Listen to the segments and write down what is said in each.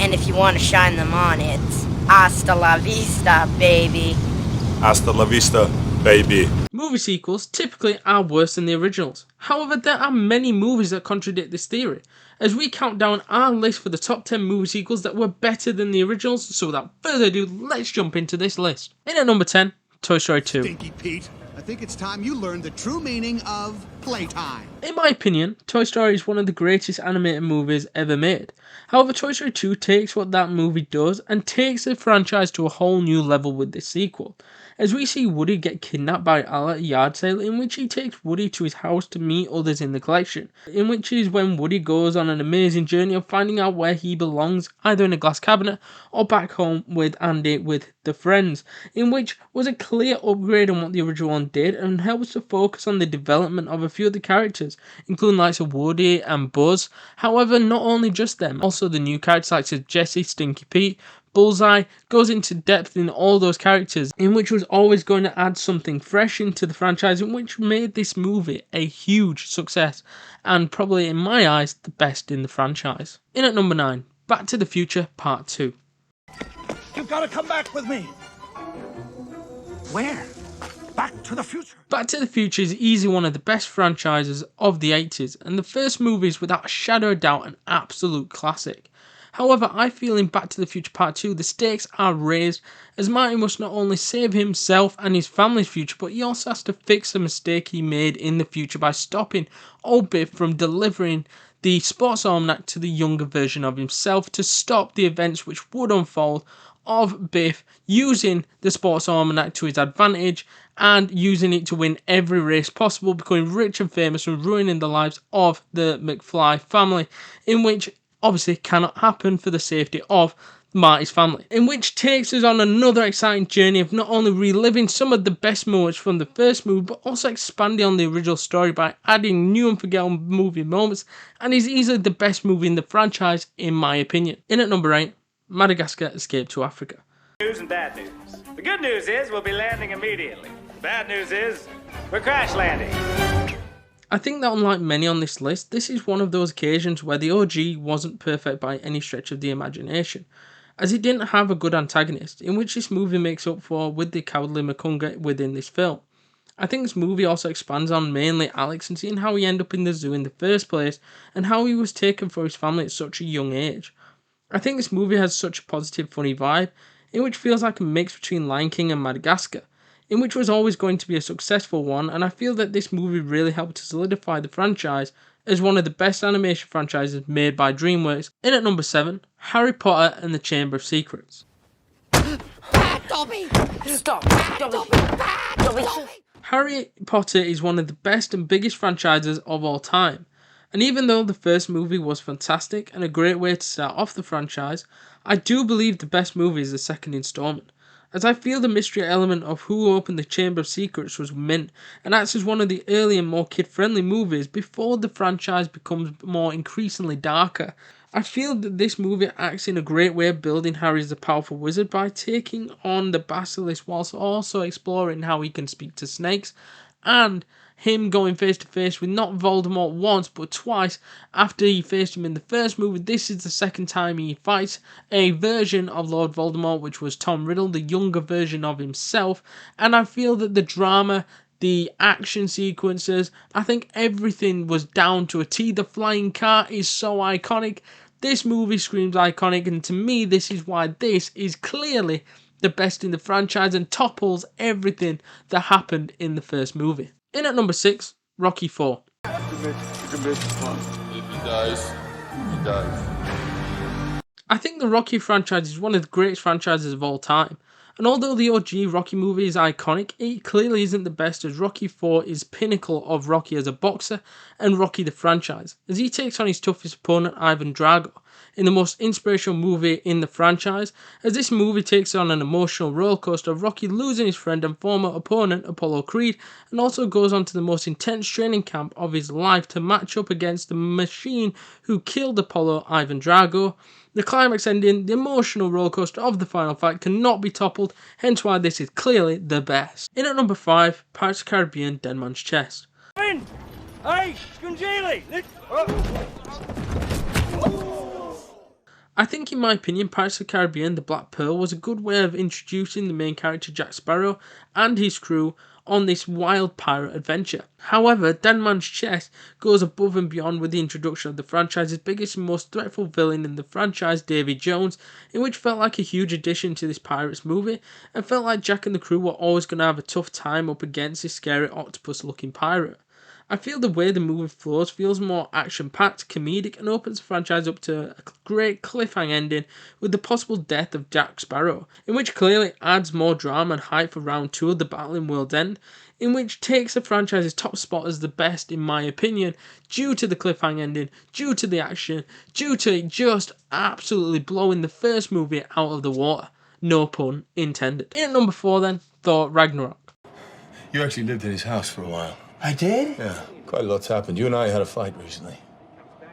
And if you want to shine them on, it's hasta la vista, baby. Hasta la vista, baby. Movie sequels typically are worse than the originals. However, there are many movies that contradict this theory, as we count down our list for the top 10 movie sequels that were better than the originals. So without further ado, let's jump into this list. In at number 10, Toy Story 2. Stinky Pete, I think it's time you learned the true meaning of playtime. In my opinion, Toy Story is one of the greatest animated movies ever made. However, Toy Story 2 takes what that movie does and takes the franchise to a whole new level with this sequel, as we see Woody get kidnapped by Al at a yard sale, in which he takes Woody to his house to meet others in the collection, in which is when Woody goes on an amazing journey of finding out where he belongs, either in a glass cabinet or back home with Andy with the friends, in which was a clear upgrade on what the original one did and helps to focus on the development of a few of the characters, including likes of Woody and Buzz. However, not only just them, also the new characters such as Jessie, Stinky Pete, Bullseye, goes into depth in all those characters, in which was always going to add something fresh into the franchise, in which made this movie a huge success, and probably in my eyes, the best in the franchise. In at number 9, Back to the Future Part 2. You've got to come back with me. Where? Back to the future. Back to the Future is easily one of the best franchises of the 80s, and the first movie is without a shadow of doubt an absolute classic. However, I feel in Back to the Future Part 2 the stakes are raised, as Marty must not only save himself and his family's future, but he also has to fix a mistake he made in the future by stopping old Biff from delivering the sports almanac to the younger version of himself to stop the events which would unfold of Biff using the sports almanac to his advantage and using it to win every race possible, becoming rich and famous and ruining the lives of the McFly family, in which obviously cannot happen for the safety of Marty's family, in which takes us on another exciting journey of not only reliving some of the best moments from the first movie, but also expanding on the original story by adding new unforgettable movie moments, and is easily the best movie in the franchise in my opinion. In at number 8, Madagascar Escape to Africa. News and bad news. The good news is we'll be landing immediately. The bad news is we're crash landing. I think that unlike many on this list, this is one of those occasions where the OG wasn't perfect by any stretch of the imagination, as it didn't have a good antagonist, in which this movie makes up for with the cowardly Makunga within this film. I think this movie also expands on mainly Alex and seeing how he ended up in the zoo in the first place and how he was taken for his family at such a young age. I think this movie has such a positive, funny vibe, in which feels like a mix between Lion King and Madagascar, in which was always going to be a successful one, and I feel that this movie really helped to solidify the franchise as one of the best animation franchises made by DreamWorks. In at number 7, Harry Potter and the Chamber of Secrets. Dobby! Stop! Dobby! Dobby! Harry Potter is one of the best and biggest franchises of all time. And even though the first movie was fantastic and a great way to start off the franchise, I do believe the best movie is the second installment, as I feel the mystery element of who opened the Chamber of Secrets was mint and acts as one of the early and more kid-friendly movies before the franchise becomes more increasingly darker. I feel that this movie acts in a great way of building Harry as a powerful wizard by taking on the basilisk whilst also exploring how he can speak to snakes, and him going face to face with not Voldemort once but twice after he faced him in the first movie. This is the second time he fights a version of Lord Voldemort, which was Tom Riddle, the younger version of himself, and I feel that the drama, the action sequences, I think everything was down to a T. The flying car is so iconic. This movie screams iconic, and to me this is why this is clearly the best in the franchise and topples everything that happened in the first movie. In at number 6, Rocky IV. If he dies, he dies. I think the Rocky franchise is one of the greatest franchises of all time. And although the OG Rocky movie is iconic, it clearly isn't the best, as Rocky IV is pinnacle of Rocky as a boxer and Rocky the franchise, as he takes on his toughest opponent Ivan Drago in the most inspirational movie in the franchise, as this movie takes on an emotional rollercoaster of Rocky losing his friend and former opponent Apollo Creed, and also goes on to the most intense training camp of his life to match up against the machine who killed Apollo, Ivan Drago. The climax ending, the emotional rollercoaster of the final fight cannot be toppled, hence why this is clearly the best. In at number 5, Pirates of the Caribbean Dead Man's Chest. Hey, Scungili! I think, in my opinion, Pirates of the Caribbean The Black Pearl was a good way of introducing the main character Jack Sparrow and his crew on this wild pirate adventure. However, Dead Man's Chest goes above and beyond with the introduction of the franchise's biggest and most threatful villain in the franchise, Davy Jones, in which felt like a huge addition to this Pirates movie, and felt like Jack and the crew were always going to have a tough time up against this scary octopus-looking pirate. I feel the way the movie flows feels more action-packed, comedic, and opens the franchise up to a great cliffhanger ending with the possible death of Jack Sparrow, in which clearly adds more drama and hype for round 2 of the Battle in World's End, in which takes the franchise's top spot as the best in my opinion, due to the cliffhanger ending, due to the action, due to it just absolutely blowing the first movie out of the water. No pun intended. In at number 4 then, Thor Ragnarok. You actually lived in his house for a while. I did? Yeah, quite a lot's happened. You and I had a fight recently.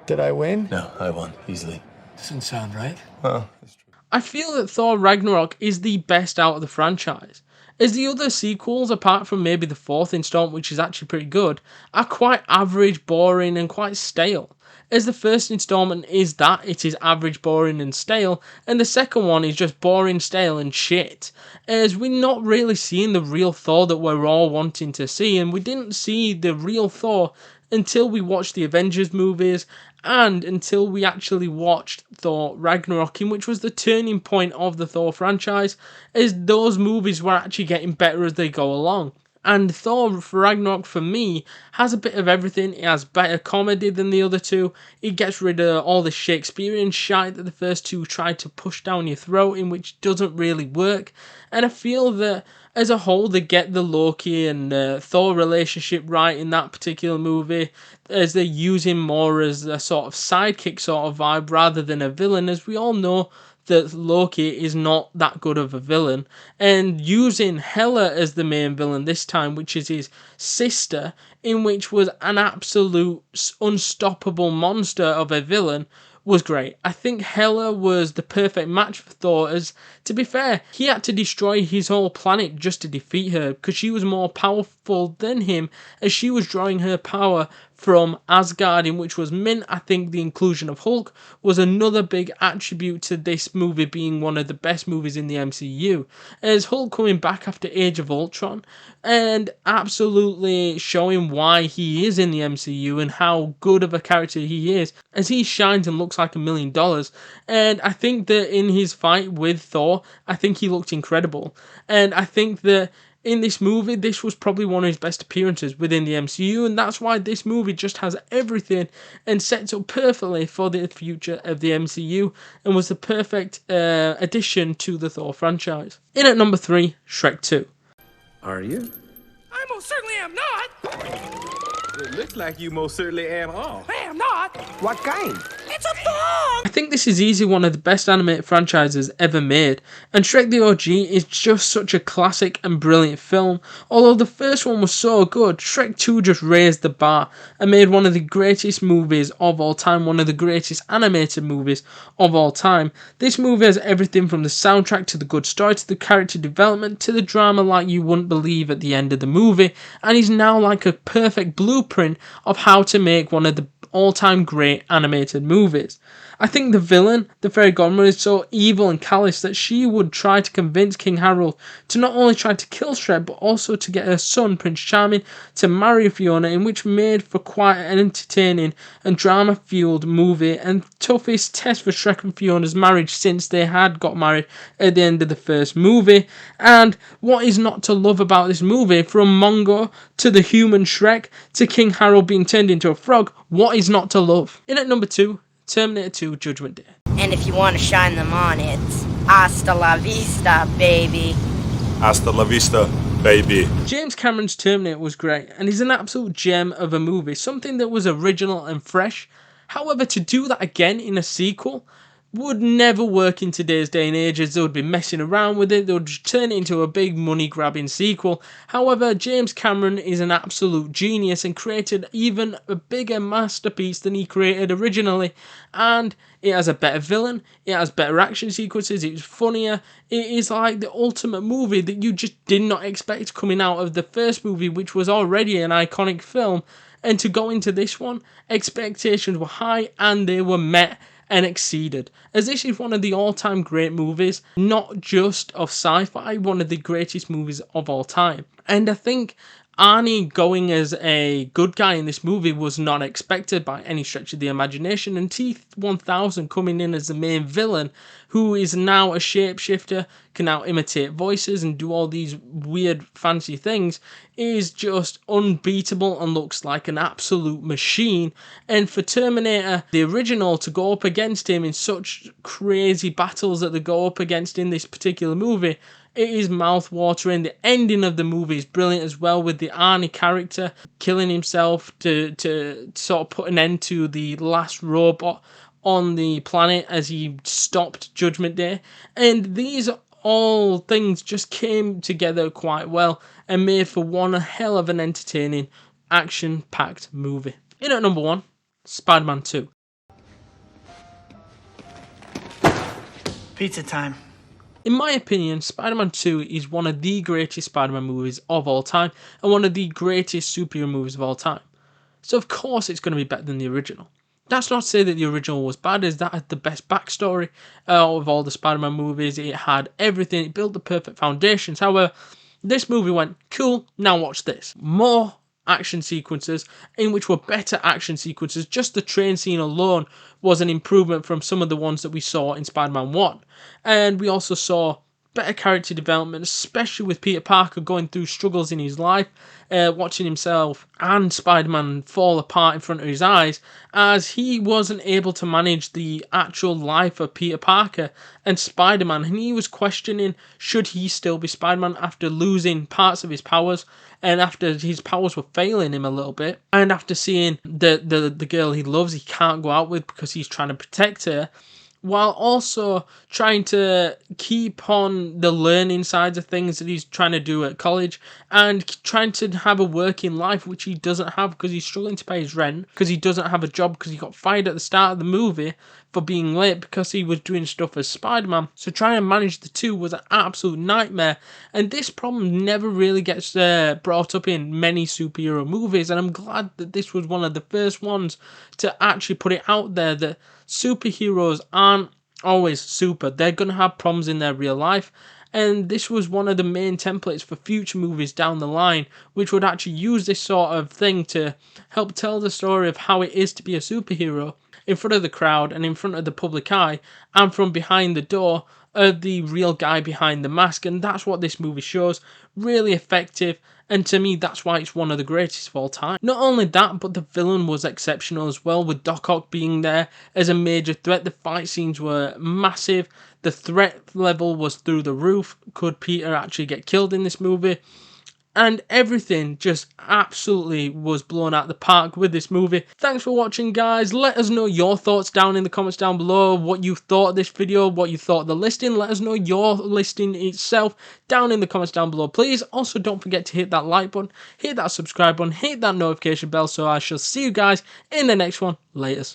Did I win? No, I won, easily. Doesn't sound right. Well, it's true. I feel that Thor Ragnarok is the best out of the franchise, as the other sequels, apart from maybe the 4th installment, which is actually pretty good, are quite average, boring, and quite stale. As the first installment is that, it is average, boring, and stale, and the second one is just boring, stale, and shit. As we're not really seeing the real Thor that we're all wanting to see, and we didn't see the real Thor until we watched the Avengers movies, and until we actually watched Thor Ragnarok, which was the turning point of the Thor franchise, as those movies were actually getting better as they go along. And Thor Ragnarok, for me, has a bit of everything. It has better comedy than the other two. It gets rid of all the Shakespearean shite that the first two tried to push down your throat, in which doesn't really work. And I feel that, as a whole, they get the Loki and Thor relationship right in that particular movie, as they use him more as a sort of sidekick sort of vibe rather than a villain, as we all know that Loki is not that good of a villain, and using Hela as the main villain this time, which is his sister, in which was an absolute unstoppable monster of a villain, was great. I think Hela was the perfect match for Thor, as, to be fair, he had to destroy his whole planet just to defeat her, because she was more powerful than him, as she was drawing her power from Asgard, in which was mint. I think the inclusion of Hulk was another big attribute to this movie being one of the best movies in the MCU, as Hulk coming back after Age of Ultron and absolutely showing why he is in the MCU and how good of a character he is, as he shines and looks like $1 million. And I think that in his fight with Thor, I think he looked incredible, and I think that in this movie, this was probably one of his best appearances within the MCU, and that's why this movie just has everything and sets up perfectly for the future of the MCU, and was the perfect addition to the Thor franchise. In at number 3, Shrek 2. Are you? I most certainly am not! It looks like you most certainly am all. I am not! What kind? It's a thong! I think this is easily one of the best animated franchises ever made, and Shrek the OG is just such a classic and brilliant film. Although the first one was so good, Shrek 2 just raised the bar and made one of the greatest movies of all time, one of the greatest animated movies of all time. This movie has everything from the soundtrack to the good story to the character development to the drama like you wouldn't believe at the end of the movie, and is now like a perfect blueprint of how to make one of the all-time great animated movies. I think the villain, the fairy godmother, is so evil and callous that she would try to convince King Harold to not only try to kill Shrek, but also to get her son, Prince Charming, to marry Fiona, in which made for quite an entertaining and drama-fueled movie, and toughest test for Shrek and Fiona's marriage since they had got married at the end of the first movie. And what is not to love about this movie, from Mongo to the human Shrek to King Harold being turned into a frog? What is not to love? In at number 2, Terminator 2 Judgment Day. And if you want to shine them on, it's hasta la vista, baby. Hasta la vista, baby. James Cameron's Terminator was great, and is an absolute gem of a movie, something that was original and fresh. However, to do that again in a sequel would never work in today's day and age, as they would be messing around with it. They would just turn it into a big money-grabbing sequel. However, James Cameron is an absolute genius and created even a bigger masterpiece than he created originally. And it has a better villain, it has better action sequences, it's funnier. It is like the ultimate movie that you just did not expect coming out of the first movie, which was already an iconic film. And to go into this one, expectations were high and they were met. and exceeded, as this is one of the all-time great movies, not just of sci-fi, one of the greatest movies of all time. And I think Arnie going as a good guy in this movie was not expected by any stretch of the imagination, and T-1000 coming in as the main villain, who is now a shapeshifter, can now imitate voices and do all these weird fancy things, is just unbeatable and looks like an absolute machine. And for Terminator, the original, to go up against him in such crazy battles that they go up against in this particular movie, it is mouth-watering. The ending of the movie is brilliant as well, with the Arnie character killing himself to sort of put an end to the last robot on the planet as he stopped Judgment Day. And these all things just came together quite well and made for one hell of an entertaining, action-packed movie. In at number 1, Spider-Man 2. Pizza time. In my opinion, Spider-Man 2 is one of the greatest Spider-Man movies of all time and one of the greatest superhero movies of all time. So of course it's going to be better than the original. That's not to say that the original was bad, as that had the best backstory of all the Spider-Man movies. It had everything, it built the perfect foundations. However, this movie went, cool, now watch this. More action sequences, in which were better action sequences. Just the train scene alone was an improvement from some of the ones that we saw in Spider-Man 1. And we also saw better character development, especially with Peter Parker going through struggles in his life, watching himself and Spider-Man fall apart in front of his eyes, as he wasn't able to manage the actual life of Peter Parker and Spider-Man, and he was questioning, should he still be Spider-Man after losing parts of his powers, and after his powers were failing him a little bit, and after seeing the girl he loves he can't go out with because he's trying to protect her, while also trying to keep on the learning sides of things that he's trying to do at college, and trying to have a working life, which he doesn't have because he's struggling to pay his rent, because he doesn't have a job, because he got fired at the start of the movie for being late because he was doing stuff as Spider-Man. So trying to manage the two was an absolute nightmare, and this problem never really gets brought up in many superhero movies, and I'm glad that this was one of the first ones to actually put it out there that superheroes aren't always super. They're going to have problems in their real life, and this was one of the main templates for future movies down the line, which would actually use this sort of thing to help tell the story of how it is to be a superhero in front of the crowd and in front of the public eye, and from behind the door of the real guy behind the mask. And that's what this movie shows. Really effective, and to me that's why it's one of the greatest of all time. Not only that, but the villain was exceptional as well, with Doc Ock being there as a major threat. The fight scenes were massive, the threat level was through the roof. Could Peter actually get killed in this movie? And everything just absolutely was blown out the park with this movie. Thanks for watching, guys. Let us know your thoughts down in the comments down below. What you thought of this video, what you thought of the listing. Let us know your listing itself down in the comments down below, please. Also, don't forget to hit that like button, hit that subscribe button, hit that notification bell. So I shall see you guys in the next one. Laters.